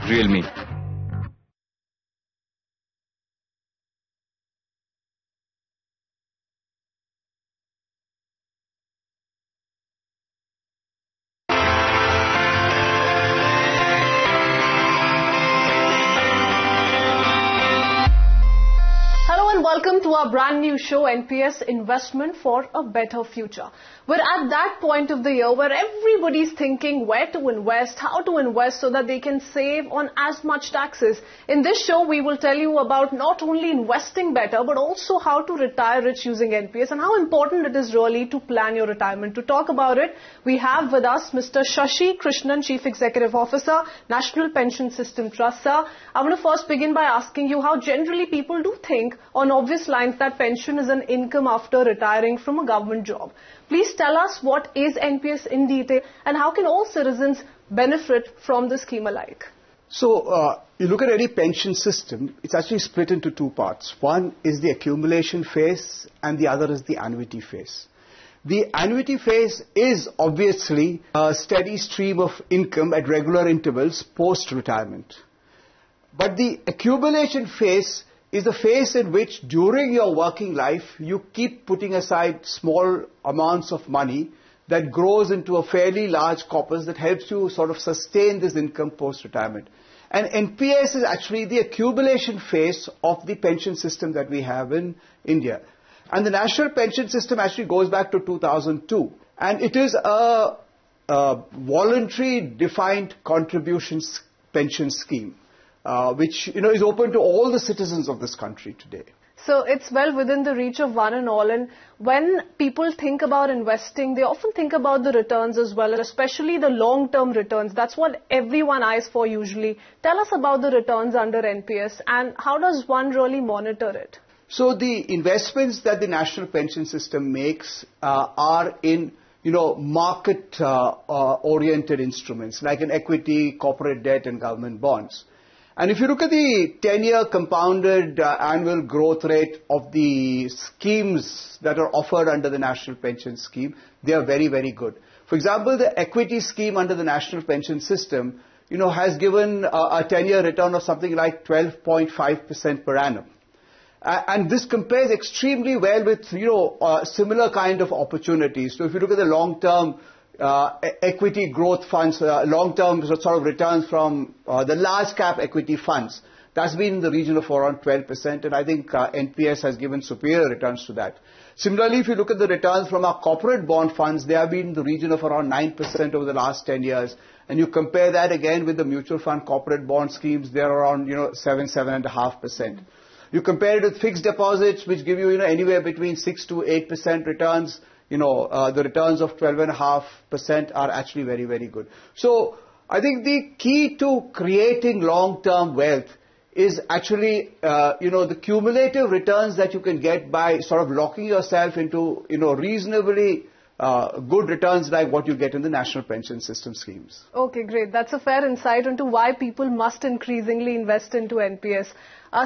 real me. Welcome to our brand new show, NPS Investment for a Better Future. We're at that point of the year where everybody's thinking where to invest, how to invest so that they can save on as much taxes. In this show, we will tell you about not only investing better, but also how to retire rich using NPS and how important it is really to plan your retirement. To talk about it, we have with us Mr. Sashi Krishnan, Chief Executive Officer, National Pension System Trust. Sir, I want to first begin by asking you how generally people do think on obvious lines that pension is an income after retiring from a government job. Please tell us what is NPS in detail and how can all citizens benefit from the scheme alike? So, you look at any pension system, it's actually split into two parts. One is the accumulation phase and the other is the annuity phase. The annuity phase is obviously a steady stream of income at regular intervals post-retirement. But the accumulation phase is the phase in which during your working life you keep putting aside small amounts of money that grows into a fairly large corpus that helps you sort of sustain this income post-retirement. And NPS is actually the accumulation phase of the pension system that we have in India. And the national pension system actually goes back to 2002. And it is a voluntary defined contributions pension scheme. Which is open to all the citizens of this country today. So it's well within the reach of one and all. And when people think about investing, they often think about the returns as well, especially the long-term returns. That's what everyone eyes for usually. Tell us about the returns under NPS and how does one really monitor it? So the investments that the national pension system makes are in market oriented instruments like an equity, corporate debt and government bonds. And if you look at the 10-year compounded annual growth rate of the schemes that are offered under the National Pension Scheme, they are very, very good. For example, the equity scheme under the National Pension System, has given a 10-year return of something like 12.5% per annum. And this compares extremely well with, similar kind of opportunities. So if you look at the long-term equity growth funds, long-term sort of returns from the large cap equity funds, that's been in the region of around 12%, and I think NPS has given superior returns to that. Similarly, if you look at the returns from our corporate bond funds, they have been in the region of around 9% over the last 10 years, and you compare that again with the mutual fund corporate bond schemes, they're around 7.5%. You compare it with fixed deposits, which give you anywhere between 6 to 8% returns. The returns of 12.5% are actually very, very good. So I think the key to creating long-term wealth is actually, the cumulative returns that you can get by sort of locking yourself into, reasonably good returns like what you get in the national pension system schemes. Okay, great. That's a fair insight into why people must increasingly invest into NPS.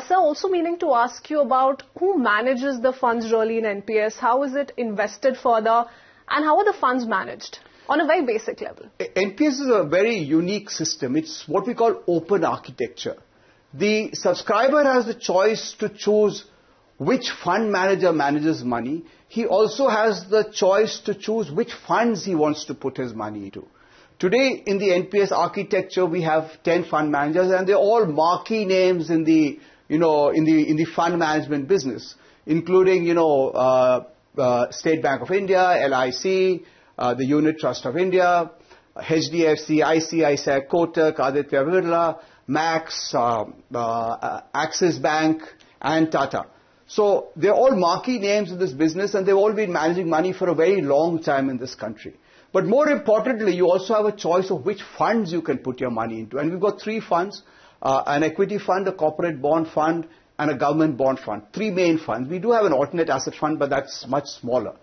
Sir, also meaning to ask you about who manages the funds really in NPS, how is it invested further, and how are the funds managed on a very basic level? NPS is a very unique system. It's what we call open architecture. The subscriber has the choice to choose which fund manager manages money. He also has the choice to choose which funds he wants to put his money into. Today, in the NPS architecture, we have 10 fund managers, and they're all marquee names in the in the fund management business, including, State Bank of India, LIC, the Unit Trust of India, HDFC, ICICI, Kotak, Aditya Birla, Max, Axis Bank, and Tata. So they're all marquee names in this business, and they've all been managing money for a very long time in this country. But more importantly, you also have a choice of which funds you can put your money into. And we've got 3 funds. An equity fund, a corporate bond fund, and a government bond fund. 3 main funds. We do have an alternate asset fund, but that's much smaller.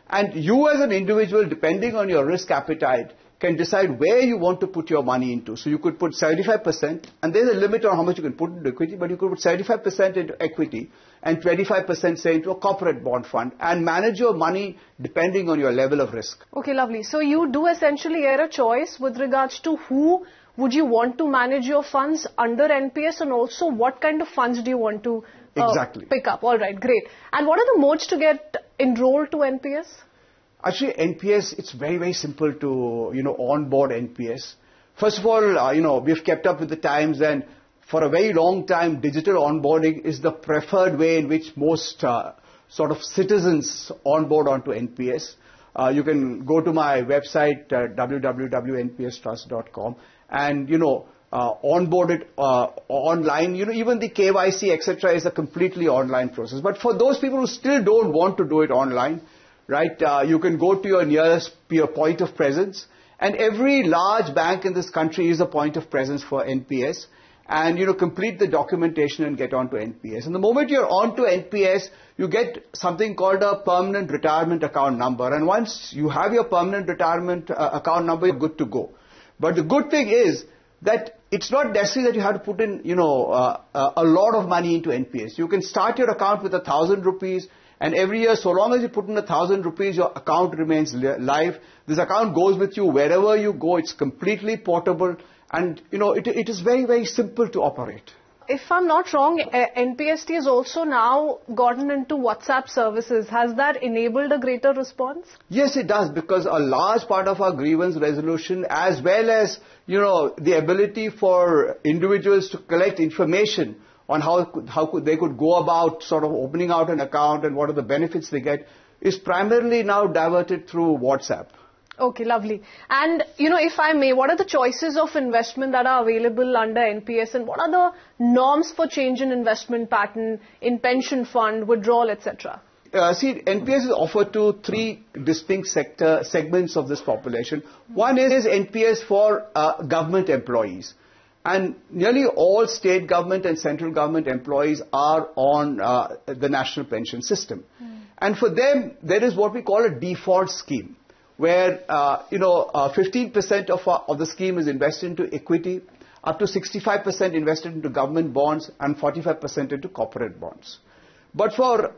And you as an individual, depending on your risk appetite, can decide where you want to put your money into. So you could put 75%, and there's a limit on how much you can put into equity, but you could put 75% into equity and 25% say into a corporate bond fund and manage your money depending on your level of risk. Okay, lovely. So you do essentially get a choice with regards to who would you want to manage your funds under NPS, and also what kind of funds do you want to pick up? All right, great. And what are the modes to get enrolled to NPS? Actually, NPS, it's very, very simple to, onboard NPS. First of all, we've kept up with the times, and for a very long time, digital onboarding is the preferred way in which most sort of citizens onboard onto NPS. You can go to my website, www.npstrust.com, and, onboard it online. Even the KYC, etc., is a completely online process. But for those people who still don't want to do it online, right, you can go to your nearest point of presence. And every large bank in this country is a point of presence for NPS. And, complete the documentation and get onto NPS. And the moment you're onto NPS, you get something called a permanent retirement account number. And once you have your permanent retirement account number, you're good to go. But the good thing is that it's not necessary that you have to put in, a lot of money into NPS. You can start your account with 1,000 rupees. And every year, so long as you put in 1,000 rupees, your account remains live. This account goes with you wherever you go. It's completely portable. And, it is very, very simple to operate. If I'm not wrong, NPST has also now gotten into WhatsApp services. Has that enabled a greater response? Yes, it does, because a large part of our grievance resolution, as well as, the ability for individuals to collect information on how they could go about sort of opening out an account and what are the benefits they get, is primarily now diverted through WhatsApp. Okay, lovely. And, if I may, what are the choices of investment that are available under NPS, and what are the norms for change in investment pattern in pension fund, withdrawal, etc.? NPS is offered to three distinct segments of this population. One is NPS for government employees. And nearly all state government and central government employees are on the national pension system. And for them, there is what we call a default scheme, where 15% of the scheme is invested into equity, up to 65% invested into government bonds, and 45% into corporate bonds. But for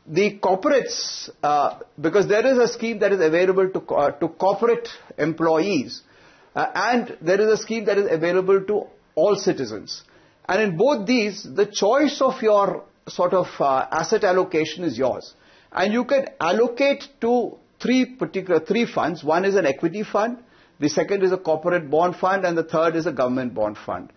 the corporates, because there is a scheme that is available to corporate employees, and there is a scheme that is available to all citizens. And in both these, the choice of your sort of asset allocation is yours. And you can allocate to three funds. One is an equity fund, the second is a corporate bond fund, and the third is a government bond fund.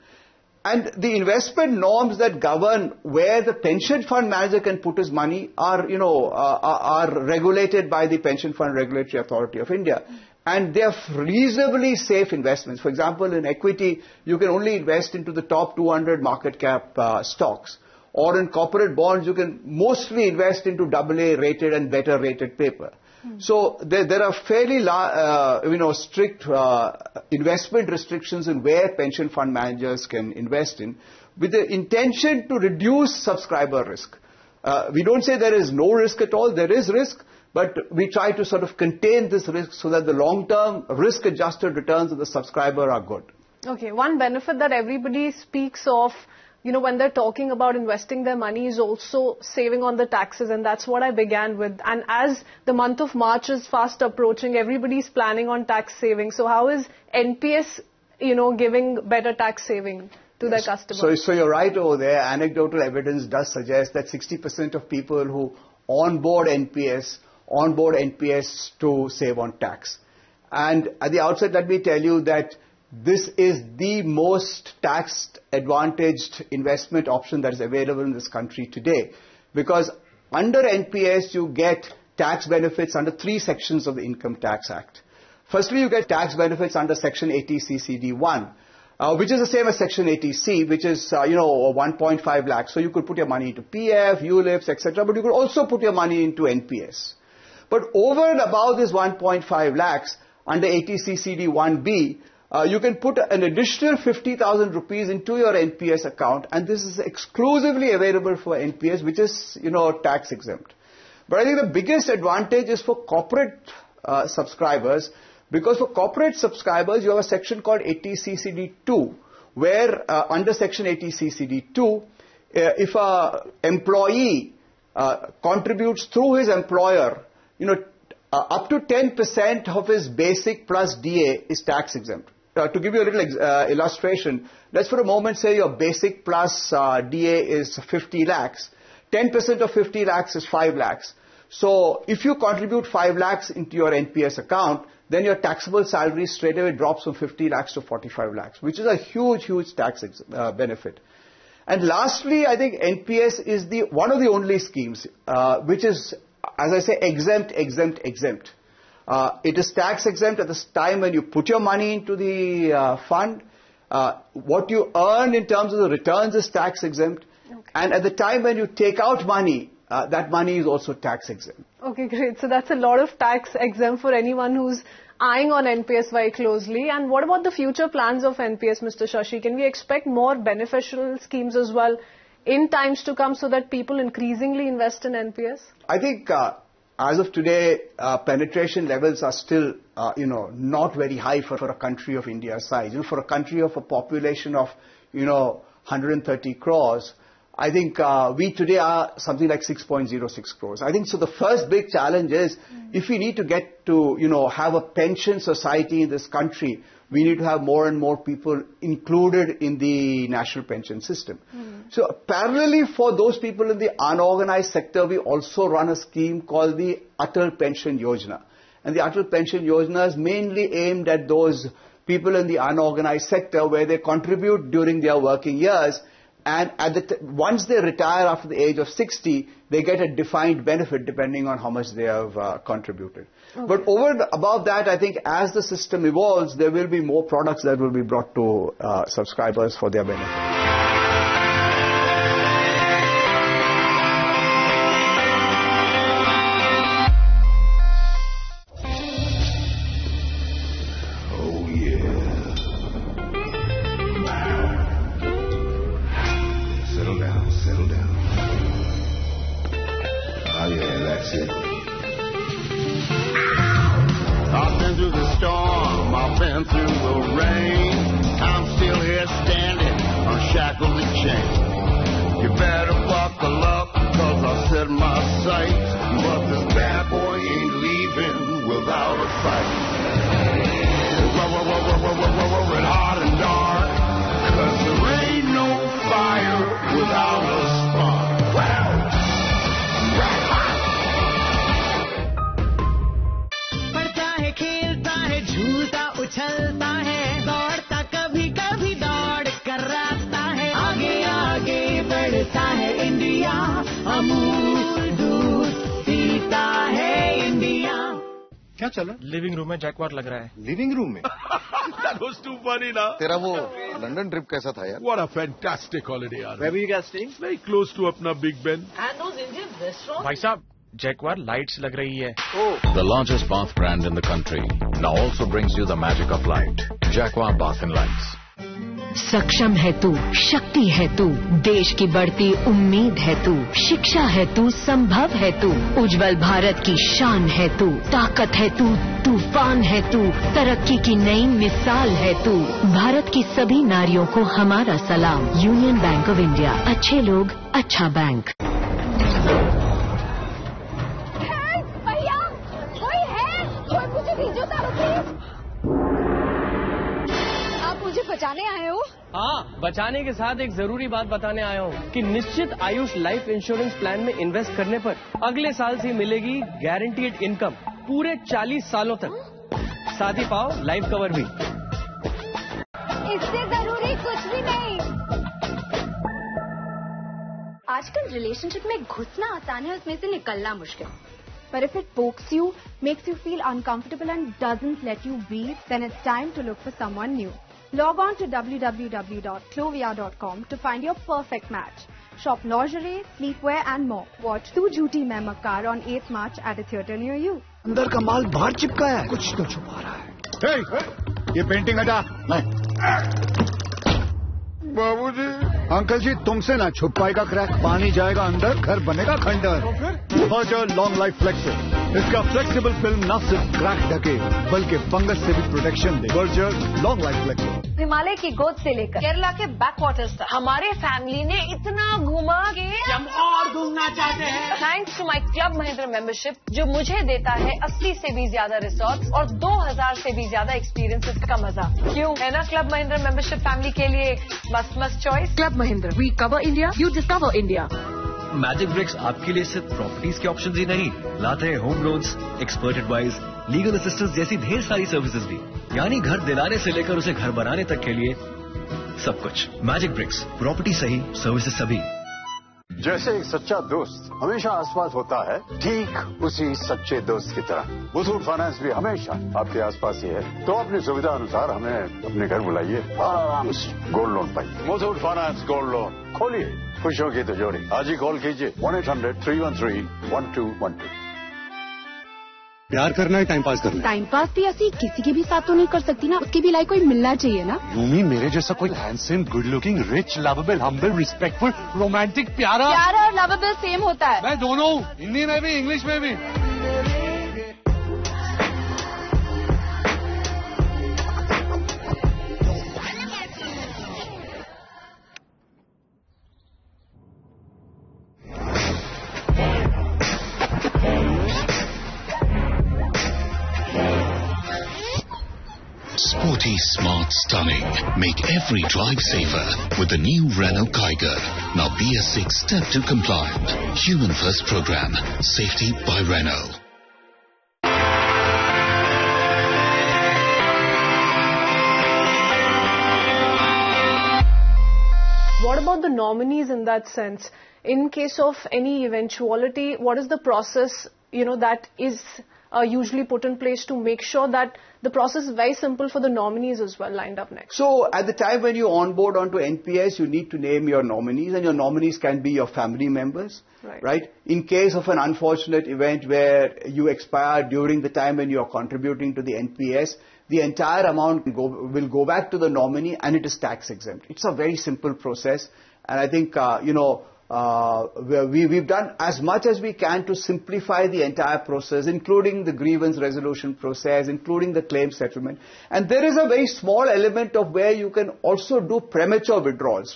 And the investment norms that govern where the pension fund manager can put his money are regulated by the Pension Fund Regulatory Authority of India. And they are reasonably safe investments. For example, in equity, you can only invest into the top 200 market cap stocks. Or in corporate bonds, you can mostly invest into AA rated and better rated paper. So there are fairly strict investment restrictions in where pension fund managers can invest in, with the intention to reduce subscriber risk. We don't say there is no risk at all. There is risk, but we try to sort of contain this risk so that the long-term risk-adjusted returns of the subscriber are good. Okay, one benefit that everybody speaks of, when they're talking about investing their money, is also saving on the taxes, and that's what I began with. And as the month of March is fast approaching, everybody's planning on tax saving. So how is NPS, giving better tax saving to their customers? So you're right over there. Anecdotal evidence does suggest that 60% of people who onboard NPS to save on tax. And at the outset, let me tell you that this is the most tax advantaged investment option that is available in this country today. Because under NPS, you get tax benefits under three sections of the Income Tax Act. Firstly, you get tax benefits under Section 80CCD1, which is the same as Section 80C, which is, 1.5 lakhs. So you could put your money into PF, ULIPs, etc., but you could also put your money into NPS. But over and above this 1.5 lakhs, under 80CCD1B, you can put an additional 50,000 rupees into your NPS account, and this is exclusively available for NPS, which is, tax exempt. But I think the biggest advantage is for corporate subscribers, because for corporate subscribers, you have a section called 80CCD2, where under section 80CCD2, if an employee contributes through his employer, up to 10% of his basic plus DA is tax exempt. to give you a little illustration, let's for a moment say your basic plus DA is 50 lakhs. 10% of 50 lakhs is 5 lakhs. So if you contribute 5 lakhs into your NPS account, then your taxable salary straight away drops from 50 lakhs to 45 lakhs, which is a huge, huge tax benefit. And lastly, I think NPS is one of the only schemes which is, as I say, exempt. It is tax exempt at the time when you put your money into the fund. What you earn in terms of the returns is tax exempt. Okay. And at the time when you take out money, that money is also tax exempt. Okay, great. So that's a lot of tax exempt for anyone who's eyeing on NPS very closely. And what about the future plans of NPS, Mr. Sashi? Can we expect more beneficial schemes as well in times to come so that people increasingly invest in NPS? I think as of today, penetration levels are still, not very high for a country of India's size. For a country of a population of, 130 crores, I think we today are something like 6.06 crores. I think so the first big challenge is if we need to get to, have a pension society in this country, we need to have more and more people included in the national pension system. So parallelly for those people in the unorganized sector, we also run a scheme called the Atal Pension Yojana. And the Atal Pension Yojana is mainly aimed at those people in the unorganized sector where they contribute during their working years. And once they retire after the age of 60, they get a defined benefit depending on how much they have contributed. Okay. But over and above that, I think as the system evolves, there will be more products that will be brought to subscribers for their benefit. क्या चला? Living room में Jaquar लग रहा है. Living room में? That was too funny ना. तेरा वो लंदन ट्रिप कैसा था यार? What a fantastic holiday यार. Where were you guys staying? Very close to अपना Big Ben. And those Indian restaurants. भाई साहब, जैकवार लाइट्स लग रही है. Oh. The largest bath brand in the country now also brings you the magic of light. Jaguar Bath and Lights. सक्षम है तू, शक्ति है तू, देश की बढ़ती उम्मीद है तू, शिक्षा है तू, संभव है तू, उज्जवल भारत की शान है तू, ताकत है तू, तूफान है तू, तरक्की की नई मिसाल है तू. भारत की सभी नारियों को हमारा सलाम. Union bank of India. अच्छे लोग, अच्छा बैंक. भैया, कोई है? कोई मुझे भेजो प्लीज. मुझे बचाने आए हो? हाँ, बचाने के साथ एक जरूरी बात बताने आया हूँ कि निश्चित आयुष लाइफ इंश्योरेंस प्लान में इन्वेस्ट करने पर अगले साल से मिलेगी गारंटीड इनकम पूरे 40 सालों तक. साथ ही पाओ लाइफ कवर भी. इससे जरूरी कुछ भी नहीं. आजकल रिलेशनशिप में घुसना आसान है, उसमें से निकलना मुश्किल. But if it pokes you, makes you feel uncomfortable and doesn't let you breathe, then it's time to look for someone new. Log on to www.clovia.com to find your perfect match. Shop lingerie, sleepwear and more. Watch Tu Jhooti Main Makar on 8th March at a theatre near you. अंदर का माल बाहर चिपकाया है, कुछ तो छुपा रहा है. Hey, ये पेंटिंग हटा. बाबूजी. अंकल जी, तुमसे ना छुप पाएगा क्रैक. पानी जाएगा अंदर, घर बनेगा खंडर. Berger long life flexible. इसका फ्लेक्सिबल फिल्म न सिर्फ क्रैक ढके बल्कि फंगस से भी प्रोटेक्शन दे. Berger long life flexible. Himalaya की गोद से लेकर केरला के बैकवाटर्स तक हमारे फैमिली ने इतना घुमा के हम और घूमना चाहते हैं। Thanks to my club Mahindra membership जो मुझे देता है 80 से भी ज्यादा रिसोर्ट्स और 2000 से भी ज्यादा एक्सपीरियंसेस का मजा। क्यों है ना क्लब महिंद्रा मेंबरशिप फैमिली के लिए एक मस्त choice. Club Mahindra, we cover India, you discover India. Magic Bricks आपके लिए सिर्फ प्रॉपर्टीज के ऑप्शंस ही नहीं लाते हैं, home loans, expert advice, legal assistance जैसी ढेर सारी सर्विसेज भी। यानी घर दिलाने से लेकर उसे घर बनाने तक के लिए सब कुछ। मैजिक ब्रिक्स, प्रॉपर्टी सही, सर्विसेज सभी। जैसे एक सच्चा दोस्त हमेशा आसपास होता है, ठीक उसी सच्चे दोस्त की तरह मुथूट फाइनेंस भी हमेशा आपके आसपास ही है। तो अपनी सुविधा अनुसार हमें अपने घर बुलाइए और आराम से गोल्ड लोन पाइए। मुथूट फाइनेंस गोल्ड लोन, खोलिए खुशियों की तिजोरी। आज ही कॉल कीजिए 1-800-313-1212। प्यार करना है, टाइम पास करना है। टाइम पास भी ऐसी किसी के भी साथ तो नहीं कर सकती ना, उसकी भी लाइफ कोई मिलना चाहिए ना। You mean मेरे जैसा कोई handsome, good looking, rich, lovable, humble, respectful, romantic, प्यारा और लवेबल सेम होता है। मैं दोनों हूँ, हिंदी में भी इंग्लिश में भी। Sporty, smart, stunning. Make every drive safer with the new Renault Kiger. Now BS6 Step 2 compliant. Human First Program. Safety by Renault. What about the nominees in that sense? In case of any eventuality, what is the process, that is usually put in place to make sure that the process is very simple for the nominees as well lined up next? So at the time when you onboard onto NPS, you need to name your nominees, and your nominees can be your family members, right? In case of an unfortunate event where you expire during the time when you are contributing to the NPS, the entire amount will go back to the nominee and it is tax exempt. It's a very simple process, and I think, we've done as much as we can to simplify the entire process, including the grievance resolution process, including the claim settlement. And there is a very small element of where you can also do premature withdrawals,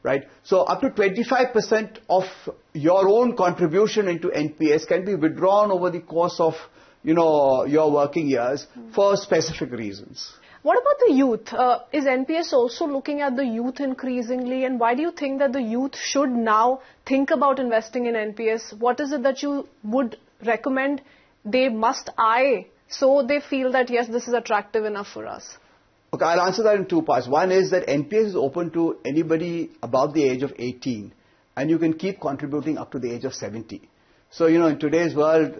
right? So up to 25% of your own contribution into NPS can be withdrawn over the course of, your working years for specific reasons. What about the youth? Is NPS also looking at the youth increasingly, and why do you think that the youth should now think about investing in NPS? What is it that you would recommend they must eye so they feel that yes, this is attractive enough for us? Okay, I'll answer that in two parts. One is that NPS is open to anybody above the age of 18, and you can keep contributing up to the age of 70. So, in today's world,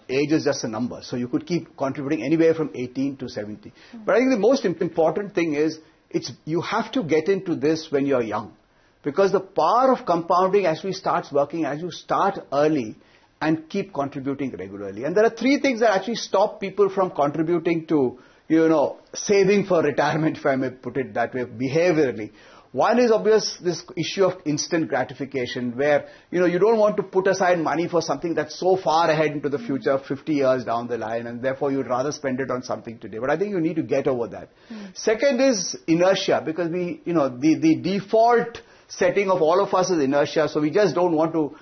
age is just a number. So you could keep contributing anywhere from 18 to 70. But I think the most important thing is you have to get into this when you're young. Because the power of compounding actually starts working as you start early and keep contributing regularly. And there are three things that actually stop people from contributing to, saving for retirement, if I may put it that way, behaviorally. One is obvious, this issue of instant gratification, where, you don't want to put aside money for something that's so far ahead into the future, 50 years down the line, and therefore you'd rather spend it on something today. But I think you need to get over that. Second is inertia, because the default setting of all of us is inertia, so we just don't want to,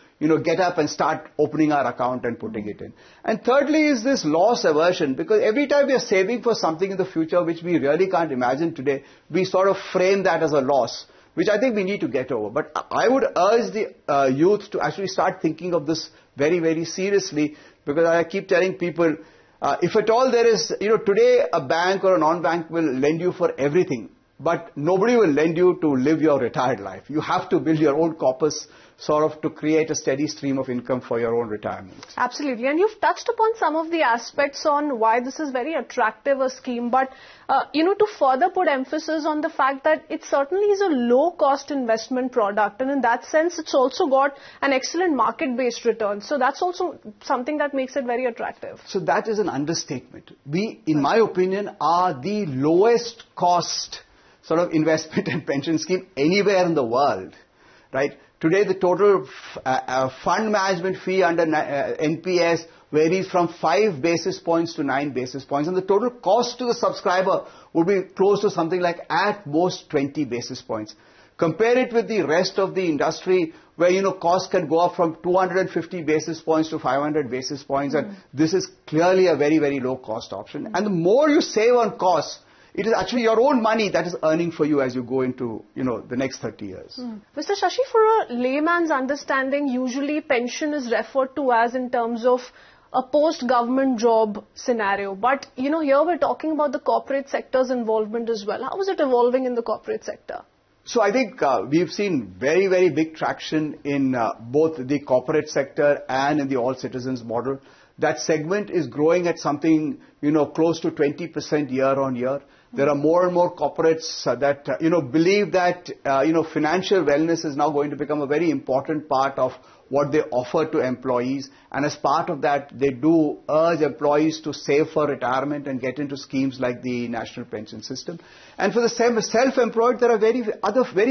get up and start opening our account and putting it in. And thirdly is this loss aversion, because every time we are saving for something in the future which we really can't imagine today, we sort of frame that as a loss, which I think we need to get over. But I would urge the youth to actually start thinking of this very, very seriously, because I keep telling people, if at all there is, today a bank or a non-bank will lend you for everything, but nobody will lend you to live your retired life. You have to build your own corpus sort of to create a steady stream of income for your own retirement. Absolutely. And you've touched upon some of the aspects on why this is very attractive a scheme. But, to further put emphasis on the fact that it certainly is a low-cost investment product. And in that sense, it's also got an excellent market-based return. So that's also something that makes it very attractive. So that is an understatement. We, in my opinion, are the lowest cost sort of investment and pension scheme anywhere in the world, right? Today, the total fund management fee under NPS varies from 5 basis points to 9 basis points, and the total cost to the subscriber would be close to something like at most 20 basis points. Compare it with the rest of the industry where, costs can go up from 250 basis points to 500 basis points, and this is clearly a very, very low cost option. And the more you save on costs, it is actually your own money that is earning for you as you go into, the next 30 years. Mr. Sashi, for a layman's understanding, usually pension is referred to as in terms of a post-government job scenario. But, here we're talking about the corporate sector's involvement as well. How is it evolving in the corporate sector? So I think we've seen very, very big traction in both the corporate sector and in the all citizens model. That segment is growing at something, close to 20% year on year. There are more and more corporates that, believe that, financial wellness is now going to become a very important part of what they offer to employees. And as part of that, they do urge employees to save for retirement and get into schemes like the national pension system. And for the self-employed, there are very,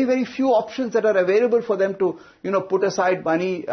very few options that are available for them to, put aside money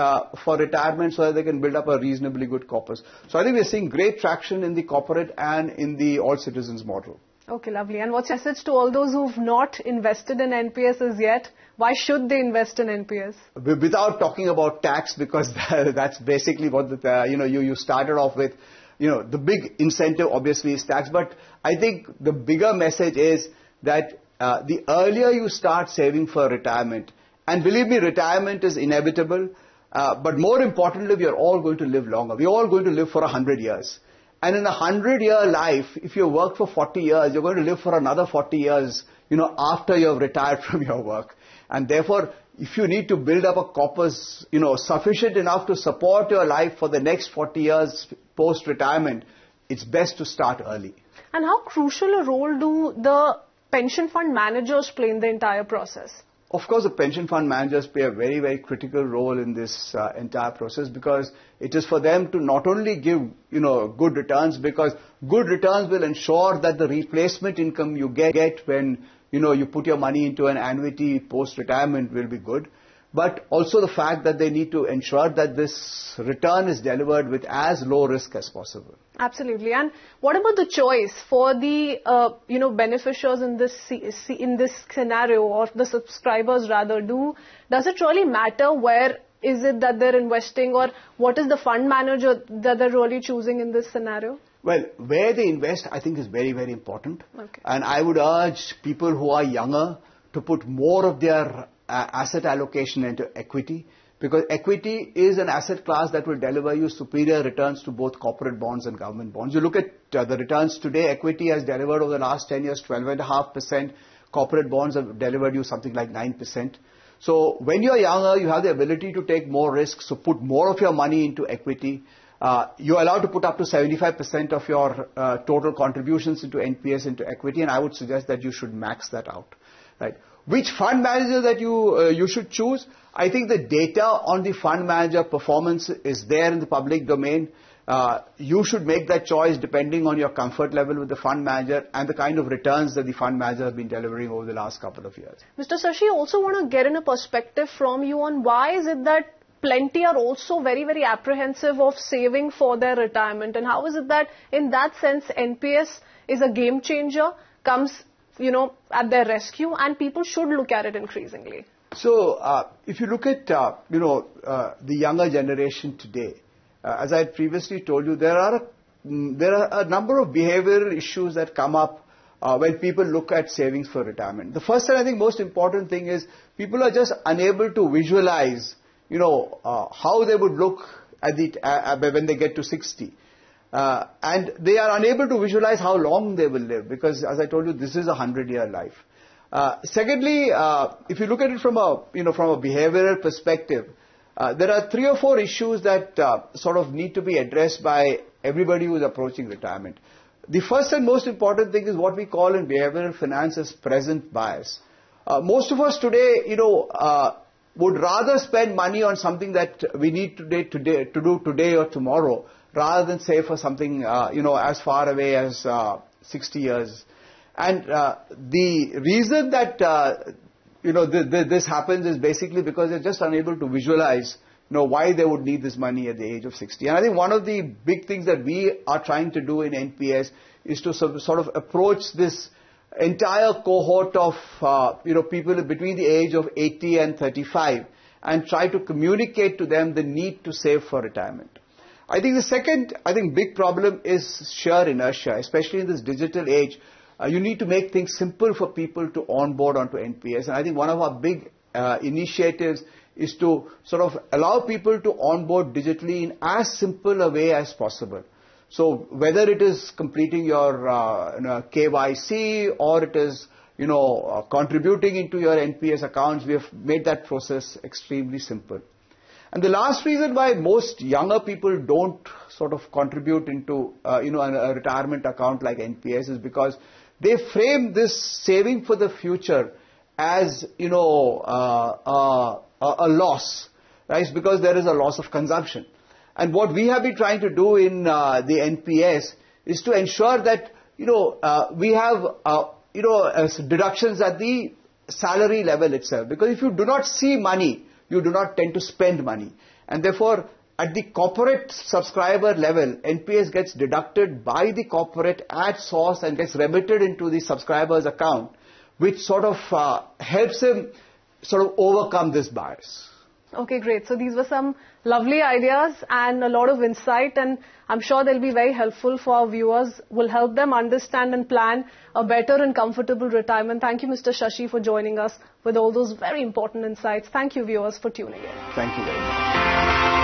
for retirement so that they can build up a reasonably good corpus. So I think we're seeing great traction in the corporate and in the all citizens model. Okay, lovely. And what's your message to all those who've not invested in NPS as yet? Why should they invest in NPS? Without talking about tax, because that's basically what you started off with. The big incentive obviously is tax, but I think the bigger message is that the earlier you start saving for retirement, and believe me, retirement is inevitable, but more importantly, we are all going to live longer. We are all going to live for 100 years. And in a 100-year life, if you work for 40 years, you're going to live for another 40 years, after you've retired from your work. And therefore, if you need to build up a corpus, sufficient enough to support your life for the next 40 years post-retirement, it's best to start early. And how crucial a role do the pension fund managers play in the entire process? Of course, the pension fund managers play a very, very critical role in this entire process, because it is for them to not only give, good returns, because good returns will ensure that the replacement income you get when, you put your money into an annuity post-retirement will be good. But also the fact that they need to ensure that this return is delivered with as low risk as possible. Absolutely. And what about the choice for the, beneficiaries in this scenario, or the subscribers rather? Does it really matter where is it that they're investing, or what is the fund manager that they're really choosing in this scenario? Well, where they invest, I think, is very, very important. Okay. And I would urge people who are younger to put more of their asset allocation into equity, because equity is an asset class that will deliver you superior returns to both corporate bonds and government bonds. You look at the returns today, equity has delivered over the last 10 years 12.5%. Corporate bonds have delivered you something like 9%. So when you're younger, you have the ability to take more risks, so put more of your money into equity. You're allowed to put up to 75% of your total contributions into NPS into equity, and I would suggest that you should max that out. Right? Which fund manager that you should choose? I think the data on the fund manager performance is there in the public domain. You should make that choice depending on your comfort level with the fund manager and the kind of returns that the fund manager has been delivering over the last couple of years. Mr. Sashi, I also want to get in a perspective from you on why is it that plenty are also very, very apprehensive of saving for their retirement, and how is it that in that sense NPS is a game changer, comes at their rescue, and people should look at it increasingly? So, if you look at, the younger generation today, as I had previously told you, there are a number of behavioral issues that come up when people look at savings for retirement. The first and I think most important thing is people are just unable to visualize, how they would look at when they get to 60. And they are unable to visualize how long they will live, because, as I told you, this is a 100-year life. Secondly, if you look at it from a behavioral perspective, there are 3 or 4 issues that sort of need to be addressed by everybody who is approaching retirement. The first and most important thing is what we call in behavioral finance as present bias. Most of us today, would rather spend money on something that we need to do today or tomorrow, rather than save for something, as far away as 60 years. And the reason that this happens is basically because they're just unable to visualize, why they would need this money at the age of 60. And I think one of the big things that we are trying to do in NPS is to sort of approach this entire cohort of, people between the age of 80 and 35 and try to communicate to them the need to save for retirement. I think the second, big problem is sheer inertia, especially in this digital age. You need to make things simple for people to onboard onto NPS. And I think one of our big initiatives is to sort of allow people to onboard digitally in as simple a way as possible. So whether it is completing your KYC or it is, contributing into your NPS accounts, we have made that process extremely simple. And the last reason why most younger people don't sort of contribute into, a retirement account like NPS is because they frame this saving for the future as, a loss, right? Because there is a loss of consumption. And what we have been trying to do in the NPS is to ensure that, we have, deductions at the salary level itself. Because if you do not see money, you do not tend to spend money. And therefore, at the corporate subscriber level, NPS gets deducted by the corporate at source and gets remitted into the subscriber's account, which sort of helps him sort of overcome this bias. Okay, great. So these were some lovely ideas and a lot of insight, and I'm sure they'll be very helpful for our viewers, will help them understand and plan a better and comfortable retirement. Thank you, Mr. Sashi, for joining us with all those very important insights. Thank you, viewers, for tuning in. Thank you very much.